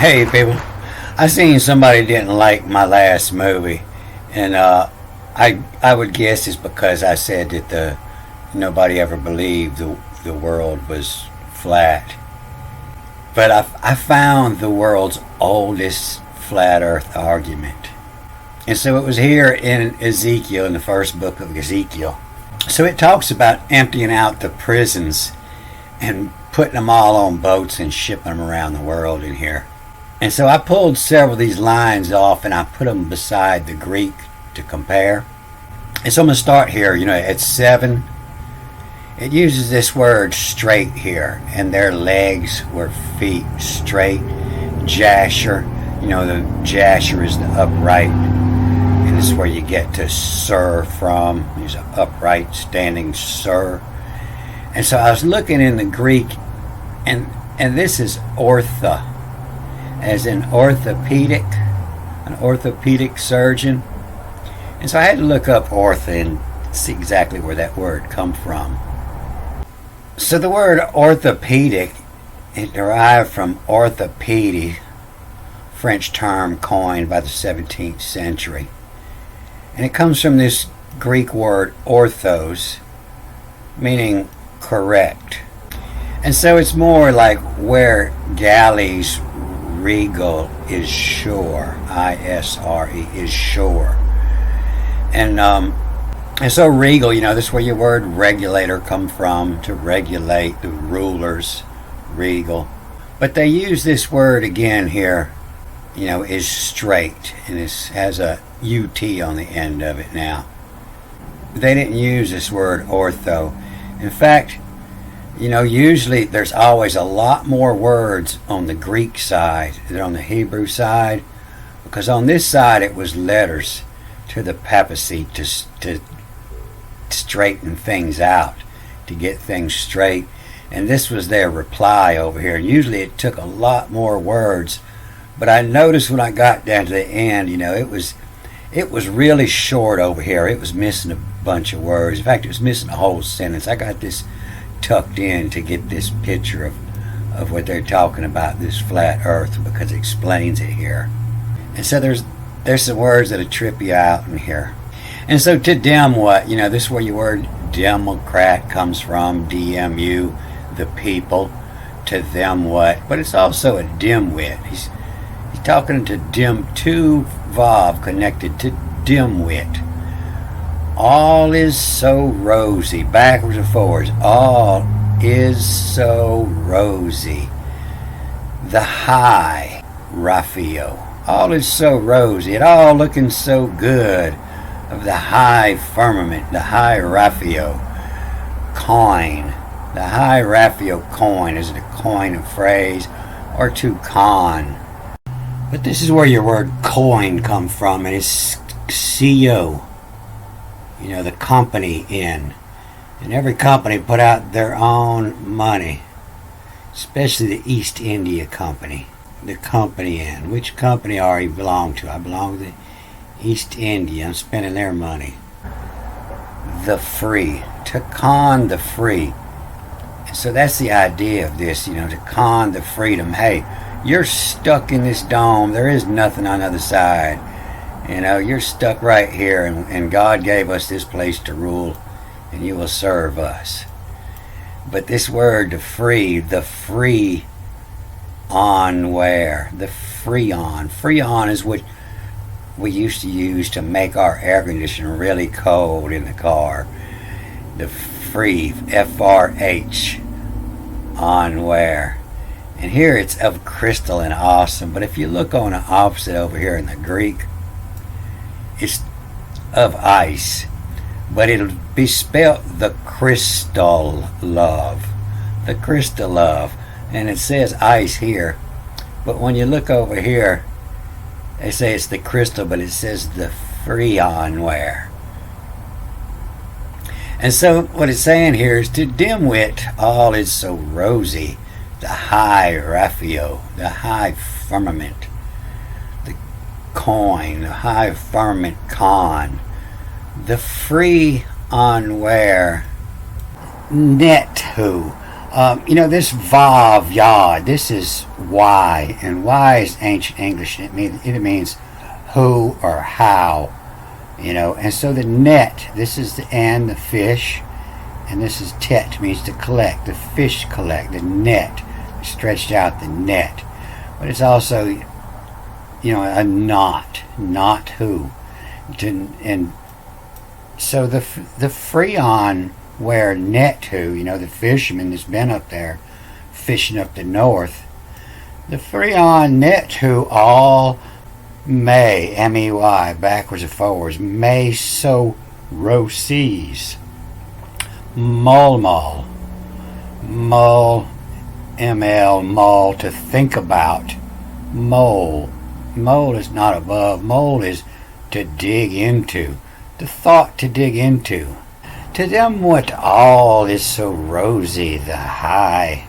Hey people, I seen somebody didn't like my last movie, and I would guess it's because I said that nobody ever believed the world was flat. But I found the world's oldest flat Earth argument, and so it was here in Ezekiel, in the first book of Ezekiel. So it talks about emptying out the prisons and putting them all on boats and shipping them around the world in here. And so I pulled several of these lines off and I put them beside the Greek to compare. And so I'm going to start here, at 7. It uses this word straight here, and their legs were feet straight. Jasher, the jasher is the upright, and this is where you get to sir from. He's an upright, standing sir. And so I was looking in the Greek, and this is ortho, as in orthopedic, an orthopedic surgeon. And so I had to look up ortho and see exactly where that word come from. So the word orthopedic, it derived from orthopédie, French term coined by the 17th century. And it comes from this Greek word orthos, meaning correct. And so it's more like where galleys regal is shore, I-S-R-E, is shore. And so regal, this is where your word regulator come from, to regulate the rulers, regal. But they use this word again here, is straight, and this has a UT on the end of it now. They didn't use this word ortho. In fact, usually there's always a lot more words on the Greek side than on the Hebrew side, because on this side it was letters to the papacy to straighten things out, to get things straight. And this was their reply over here. Usually it took a lot more words, but I noticed when I got down to the end, it was really short over here. It was missing a bunch of words. In fact, it was missing a whole sentence. I got this tucked in to get this picture of what they're talking about, this flat earth, because it explains it here. And so there's some words that'll trip you out in here. And so to dem what, this is where your word Democrat comes from, DMU, the people, to them what. But it's also a dimwit. He's talking to dim, to vav connected to dimwit. All is so rosy, backwards and forwards. All is so rosy. The high Raphael. All is so rosy. It all looking so good. Of the high firmament, the high Raphael coin. The high Raphael coin. Is it a coin, a phrase, or to con? But this is where your word coin comes from, and it's CO. The company in. And every company put out their own money, especially the East India Company. The company in. Which company are you belong to? I belong to the East India. I'm spending their money. The free. To con the free. And so that's the idea of this, to con the freedom. Hey, you're stuck in this dome. There is nothing on the other side. You're stuck right here, and God gave us this place to rule, and you will serve us. But this word, the free on where? The Freon. Freon is what we used to use to make our air conditioner really cold in the car. The free, F-R-H, on where. And here it's of crystal and awesome, but if you look on the opposite over here in the Greek, it's of ice, but it'll be spelt the crystal love. The crystal love. And it says ice here, but when you look over here, they say it's the crystal, but it says the freonware. And so what it's saying here is to dimwit, all is so rosy. The high Raphael, the high firmament, the coin, the high firmament con, the free unware, net who. This vav, yod, this is why, and why is ancient English, and it means who or how, and so the net, this is the and, the fish, and this is tet, means to collect, the fish collect, the net, stretched out the net, but it's also, a not who, and so the Freon, where net who, the fisherman that's been up there fishing up the north, the Freon net who all may, M-E-Y, backwards and forwards, may so row seas, mull, M-L, mull, to think about, mole is not above, mole is to dig into, the thought to dig into. To them what all is so rosy, the high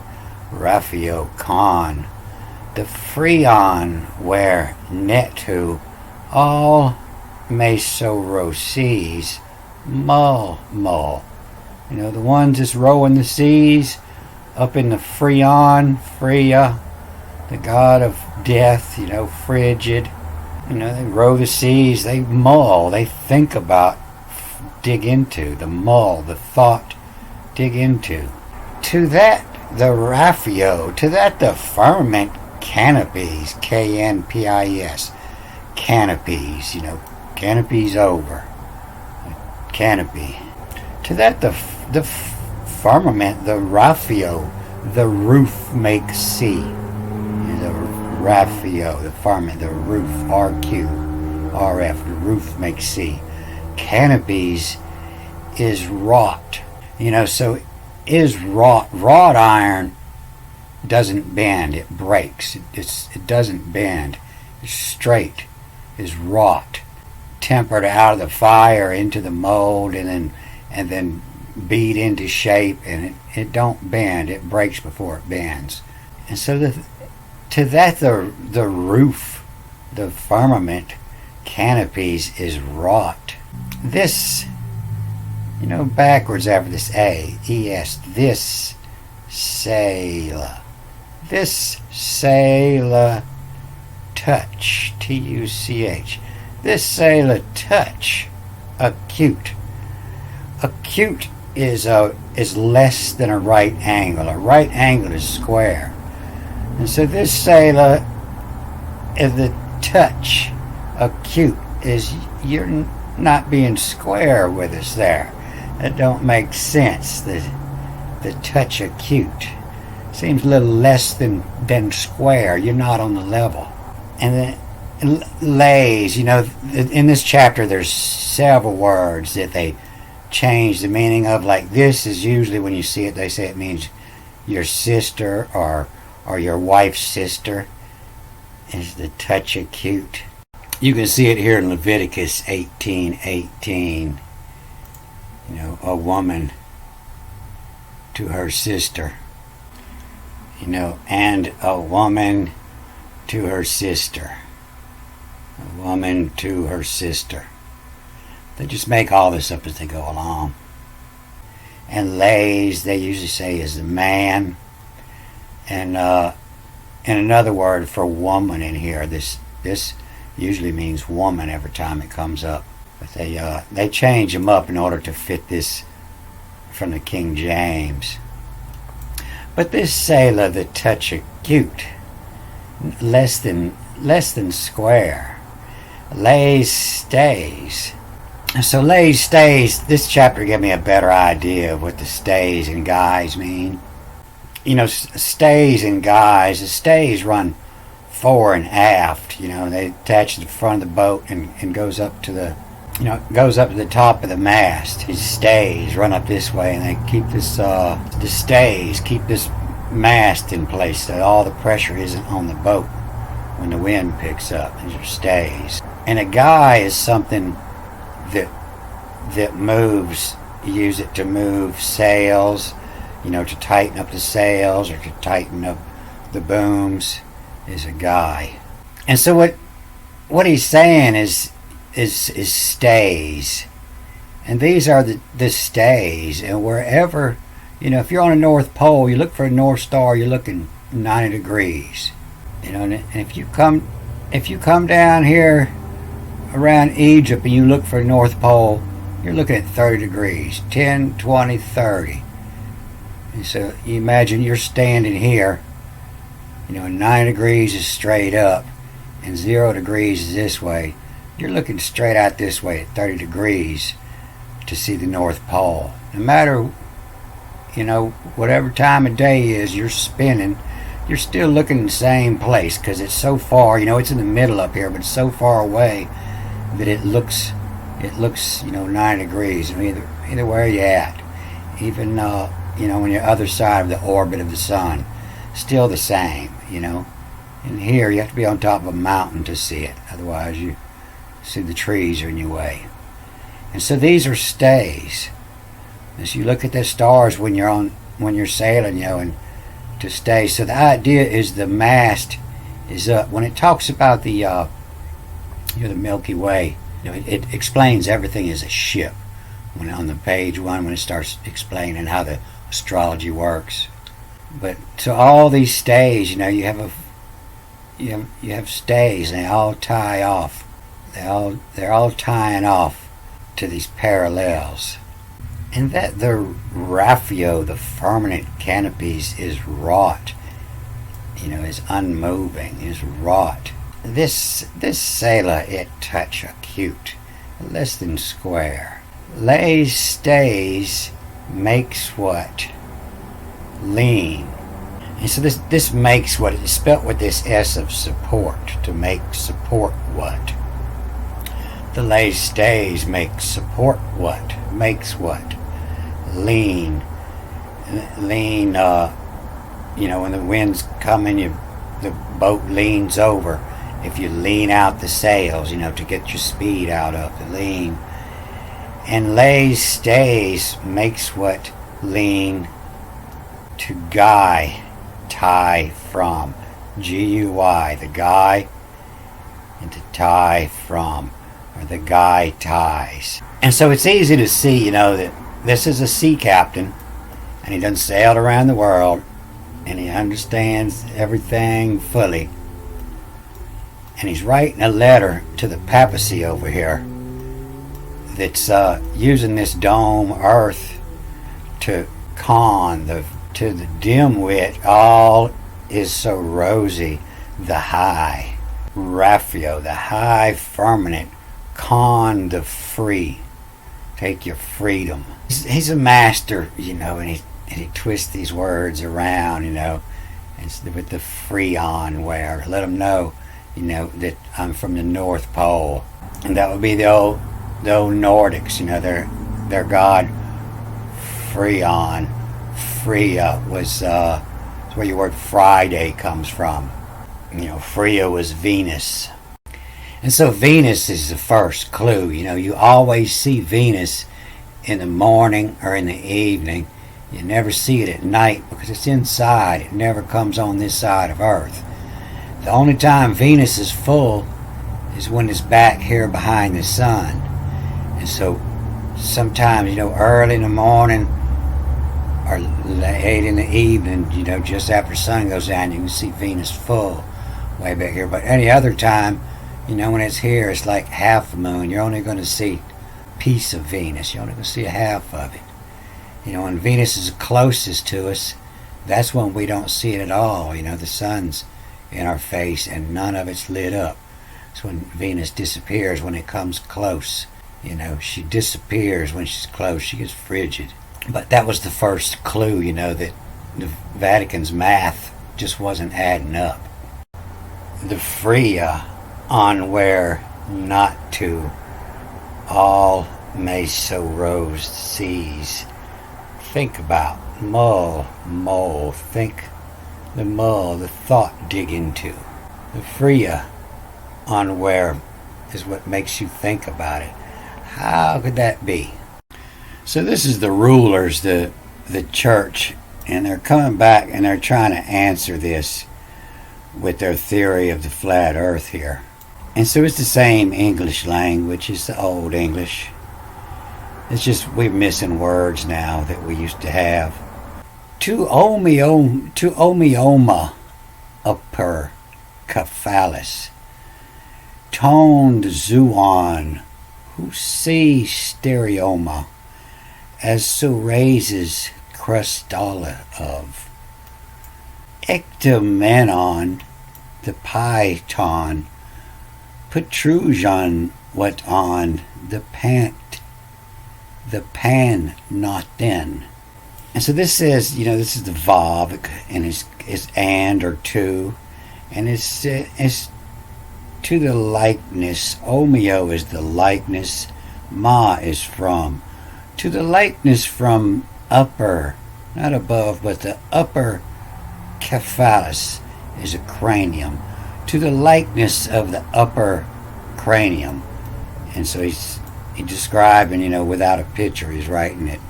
Raphael Khan, the Freon where netu, all may so row seas, mull. The ones that's rowing the seas up in the Freon, Freya, the god of death, frigid. They row the seas, they mull, they think about, dig into, the mull, the thought, dig into. To that the Raphael, to that the firmament canopies, K-N-P-I-S, canopies, canopies over, canopy. To that the firmament, the Raphael, the roof makes see. The Raphael, the firmament, the roof, R-Q-R-F, the roof makes see. Canopies is wrought, so is wrought. Wrought iron doesn't bend, it breaks. It doesn't bend. It's straight. Is wrought, tempered out of the fire into the mold, and then beat into shape, and it don't bend. It breaks before it bends. And so to that the roof, the firmament, canopies is wrought. This, backwards after this A, E-S, this sailor, touch, T-U-C-H, this sailor touch, acute. Acute is less than a right angle. A right angle is square. And so this sailor, if the touch, acute, is you're not being square with us there. That don't make sense. The touch acute seems a little less than square. You're not on the level. And then lays, in this chapter there's several words that they change the meaning of. Like this is usually, when you see it, they say it means your sister or your wife's sister. Is the touch acute? You can see it here in Leviticus 18:18. A woman to her sister. And a woman to her sister. A woman to her sister. They just make all this up as they go along. And lays, they usually say, is the man. And another word for woman in here. This usually means woman every time it comes up. But they change them up in order to fit this from the King James. But this sailor, the touch acute, less than square, lays stays. So lays stays, this chapter gave me a better idea of what the stays and guys mean. Stays and guys, the stays run fore and aft. They attach to the front of the boat and goes up to the top of the mast. These stays run up this way, and they keep this the stays keep this mast in place so that all the pressure isn't on the boat when the wind picks up. These are stays. And a guy is something that moves. You use it to move sails, to tighten up the sails or to tighten up the booms, is a guy. And so what he's saying is stays. And these are the stays. And wherever, if you're on the North Pole, you look for a North Star, you're looking 90 degrees. And if you come down here around Egypt and you look for a North Pole, you're looking at 30 degrees, 10, 20, 30. And so you imagine you're standing here, 9 degrees is straight up and 0 degrees is this way. You're looking straight out this way at 30 degrees to see the North Pole. No matter, whatever time of day is you're spinning, you're still looking in the same place because it's so far, it's in the middle up here, but it's so far away that it looks 9 degrees. Either where you're at, even when you're other side of the orbit of the sun, still the same. And here you have to be on top of a mountain to see it, otherwise you see the trees are in your way. And so these are stays. As you look at the stars when you're sailing, and to stay. So the idea is the mast is up. When it talks about the Milky Way, it explains everything as a ship. When on the page 1, when it starts explaining how the astrology works. But so all these stays, you have stays, and they all tie off. They're all tying off to these parallels. And that the raphio, the firmament canopies, is wrought, is unmoving, is wrought. This sailor, it touch acute, less than square. Lays stays, makes what? Lean. And so this makes what? It's spelt with this S of support, to make support what? The lay stays make support what? Makes what? Lean. Lean, when the wind's coming, the boat leans over. If you lean out the sails, to get your speed out of the lean. And lays stays makes what? Lean. To guy, tie from. G-U-I, the guy, and to tie from, or the guy ties. And so it's easy to see, that this is a sea captain, and he done sailed around the world, and he understands everything fully. And he's writing a letter to the papacy over here that's using this dome earth to con to the dimwit. All is so rosy. The high raphio, the high firmament, con the free. Take your freedom. He's a master, and he twists these words around, and with the Freon where let them know, that I'm from the North Pole, and that would be the old Nordics, their god Freon. Freya was where your word Friday comes from. Freya was Venus. And so Venus is the first clue. You always see Venus in the morning or in the evening. You never see it at night because it's inside. It never comes on this side of Earth. The only time Venus is full is when it's back here behind the sun. And so sometimes, early in the morning or late in the evening, just after sun goes down, you can see Venus full way back here. But any other time, when it's here, it's like half a moon. You're only going to see a piece of Venus. You're only going to see a half of it. When Venus is closest to us, that's when we don't see it at all. The sun's in our face and none of it's lit up. It's when Venus disappears, when it comes close. She disappears when she's close. She gets frigid. But that was the first clue, that the Vatican's math just wasn't adding up. The Freya on where not to, all may so rose seas. Think about mole, think the mole, the thought dig into. The Freya on where is what makes you think about it. How could that be? So this is the rulers, the church, and they're coming back and they're trying to answer this with their theory of the flat earth here. And so it's the same English language, it's the old English. It's just we're missing words now that we used to have. to omioma upper cephalus, toned zoon, who see stereoma, as so raises crustala of ectomenon, the python, protrusion, what on the pan not then. And so this says, this is the vav, and it's and or to, and it's to the likeness. Omeo is the likeness, ma is from. To the likeness from upper, not above, but the upper cephalus is a cranium. To the likeness of the upper cranium. And so he's describing, without a picture, he's writing it.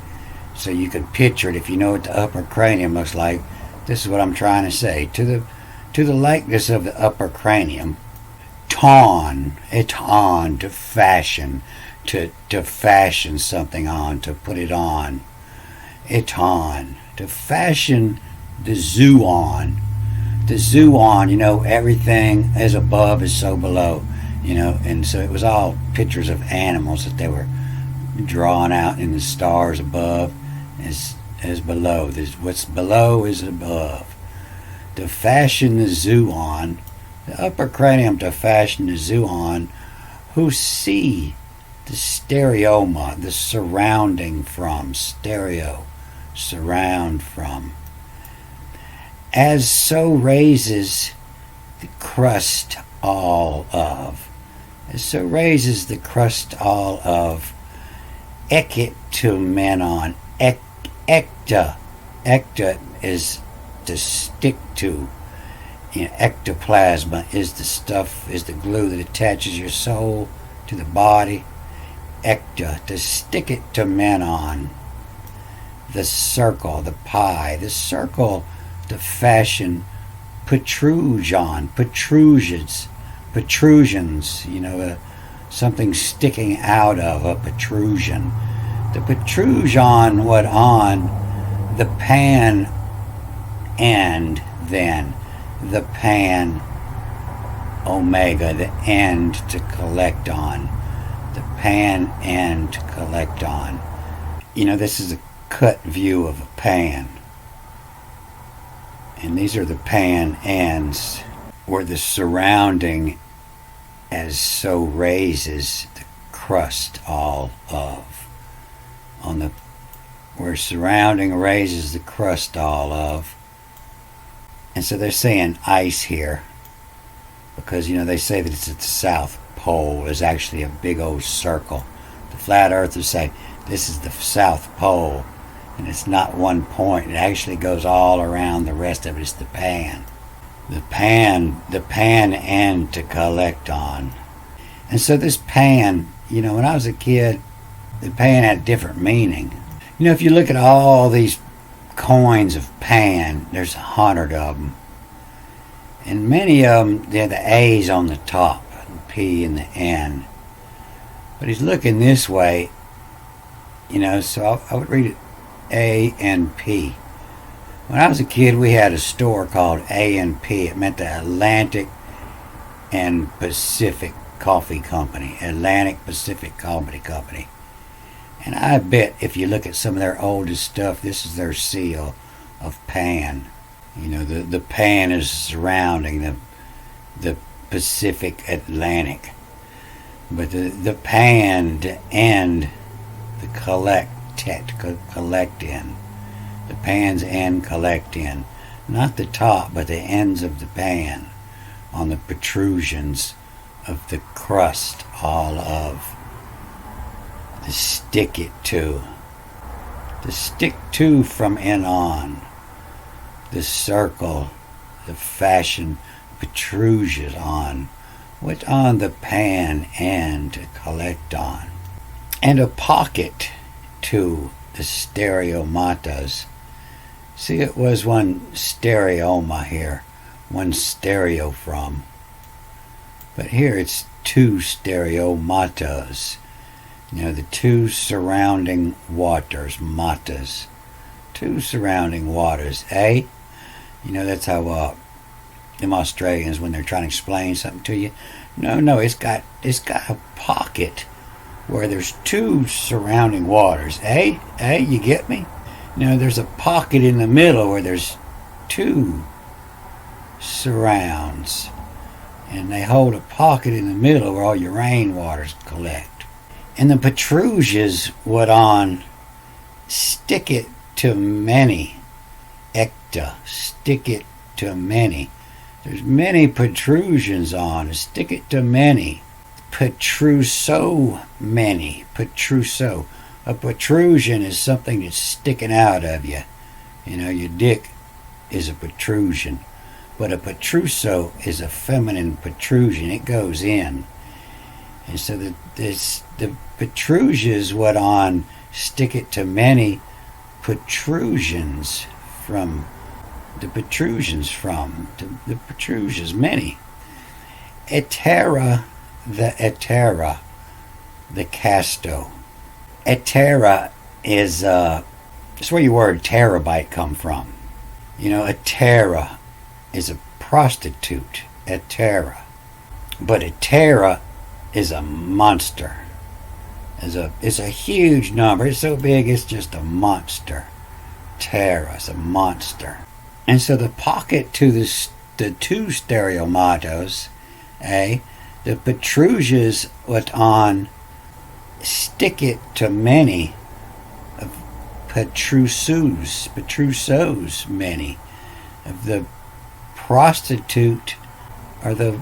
So you could picture it if you know what the upper cranium looks like. This is what I'm trying to say. To the likeness of the upper cranium. Ton, to fashion, to fashion something on, to put it on. Eton, to fashion the zoon. The zoon, everything as above is so below, and so it was all pictures of animals that they were drawing out in the stars above as below. What's below is above. To fashion the zoon, the upper cranium, to fashion the zoon, who see the stereoma, the surrounding from, stereo, surround from, as so raises the crust all of, as so raises the crust all of, ectomenon, ecta is to stick to, ectoplasma is the stuff, is the glue that attaches your soul to the body. Ecta, to stick it to menon, the circle, the pie, the circle, to fashion protrusions, something sticking out of a protrusion. The protrusion, what on the pan end, then the pan omega, the end to collect on, the pan end to collect on. This is a cut view of a pan, and these are the pan ends, where the surrounding as so raises the crust all of, where surrounding raises the crust all of. And so they're saying ice here because they say that it's at the South Pole. Is actually a big old circle. The flat earthers say this is the South Pole, and it's not one point. It actually goes all around. The rest of it is the pan. The pan end to collect on. And so this pan, when I was a kid, the pan had different meaning. If you look at all these coins of pan, there's 100 of them. And many of them, they're the A's on the top, the P and the N. But he's looking this way, so I would read it A and P. When I was a kid, we had a store called A&P. It meant the Atlantic and Pacific Coffee Company. Atlantic Pacific Coffee Company. And I bet if you look at some of their oldest stuff, this is their seal of pan. The pan is surrounding the Pacific Atlantic. But the pan to end, the collect in. The pan's end collect in. Not the top, but the ends of the pan on the protrusions of the crust all of. To stick it to. To stick to from in on. The circle, the fashion protrusions on. What on the pan end to collect on. And a pocket to the stereomatas. See, it was one stereoma here, one stereo from. But here it's two stereomatas. The two surrounding waters, matas. two surrounding waters, eh? You know, that's how them Australians, when they're trying to explain something to you, no, it's got a pocket where there's two surrounding waters, eh? You get me? You know, there's a pocket in the middle where there's two surrounds, and they hold a pocket in the middle where all your rainwaters collect. And the Protrusions would on stick it to many, stick it to many. There's many protrusions on, stick it to many. Protruso many, protruso. A protrusion is something that's sticking out of you. You know, your dick is a protrusion. But a protruso is a feminine protrusion. It goes in. And so the protrusions would on stick it to many protrusions from the protrusions many. Etera, the casto. Etera is that's where your word terabyte come from. You know, Etera is a prostitute, Etera. But Etera is a monster. It's a huge number. It's so big it's just a monster. Terra is a monster. And so the pocket to the two stereomatos, the Protrusions what on stick it to many of Protrusos many of the prostitute or the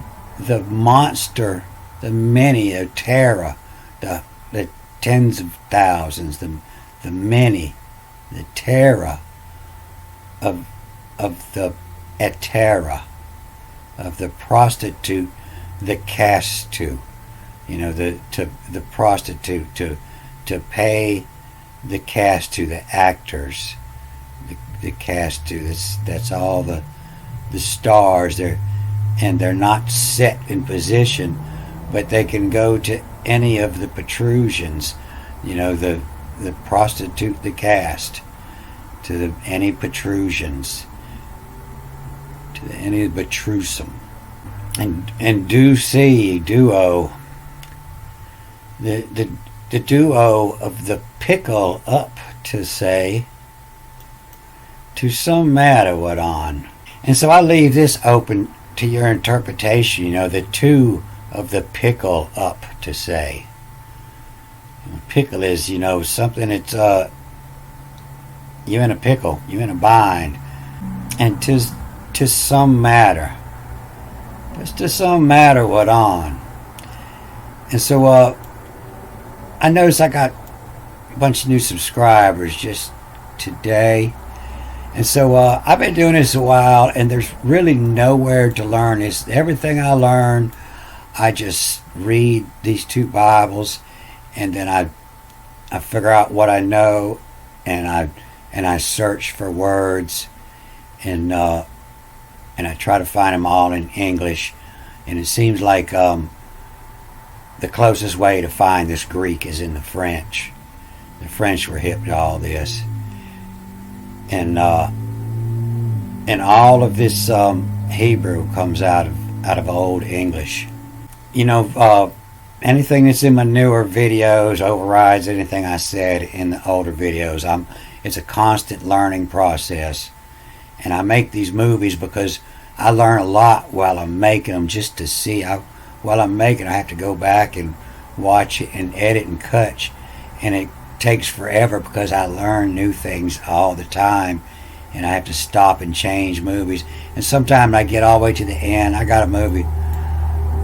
monster, the many of Terra, the tens of thousands, the many, the Terra of the Etera, of the prostitute, the castu, you know, the prostitute to pay the castu, the actors, the castu. That's all the stars there, and they're not set in position, but they can go to any of the protrusions, you know, the prostitute, the cast, to any protrusions, to any protrusum, and duo, the duo of the pickle up to say, to some matter what on. And so I leave this open to your interpretation, you know, the two of the pickle up to say. Pickle is, you know, something that's you in a pickle, you in a bind, and to some matter, just to some matter what on. And so I noticed I got a bunch of new subscribers just today. And so I've been doing this a while, and there's really nowhere to learn. It's everything I learn. I just read these two Bibles, and then I figure out what I know, and I search for words, and I try to find them all in English. And it seems like the closest way to find this Greek is in the French. The French were hip to all this. And all of this Hebrew comes out of Old English. You know, anything that's in my newer videos overrides anything I said in the older videos. It's a constant learning process, and I make these movies because I learn a lot while I'm making them, just to see. While I'm making, I have to go back and watch it and edit and cut, and it takes forever because I learn new things all the time, and I have to stop and change movies. And sometimes I get all the way to the end. I got a movie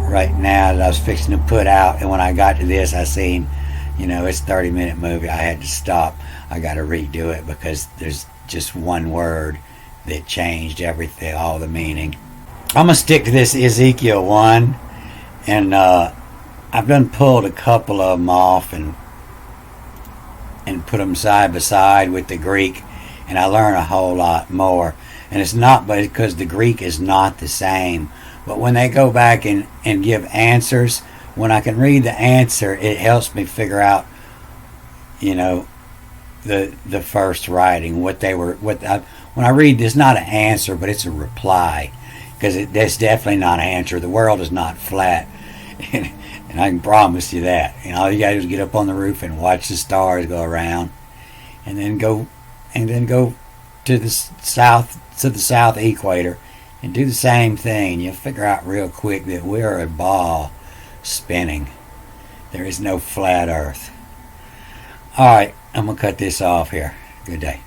right now that I was fixing to put out, and when I got to this, I seen, you know, it's a 30-minute movie. I had to stop. I got to redo it because there's just one word that changed everything, all the meaning. I'm gonna stick to this Ezekiel 1, and I've done pulled a couple of them off and put them side by side with the Greek, and I learn a whole lot more. And it's not because the Greek is not the same, but when they go back and give answers, when I can read the answer, it helps me figure out, you know, the first writing, what they were, when I read this, not an answer, but it's a reply, because that's definitely not an answer. The world is not flat, and I can promise you that. And all you got to do is get up on the roof and watch the stars go around, and then go to the south equator, and do the same thing. You'll figure out real quick that we're a ball spinning. There is no flat Earth. All right, I'm gonna cut this off here. Good day.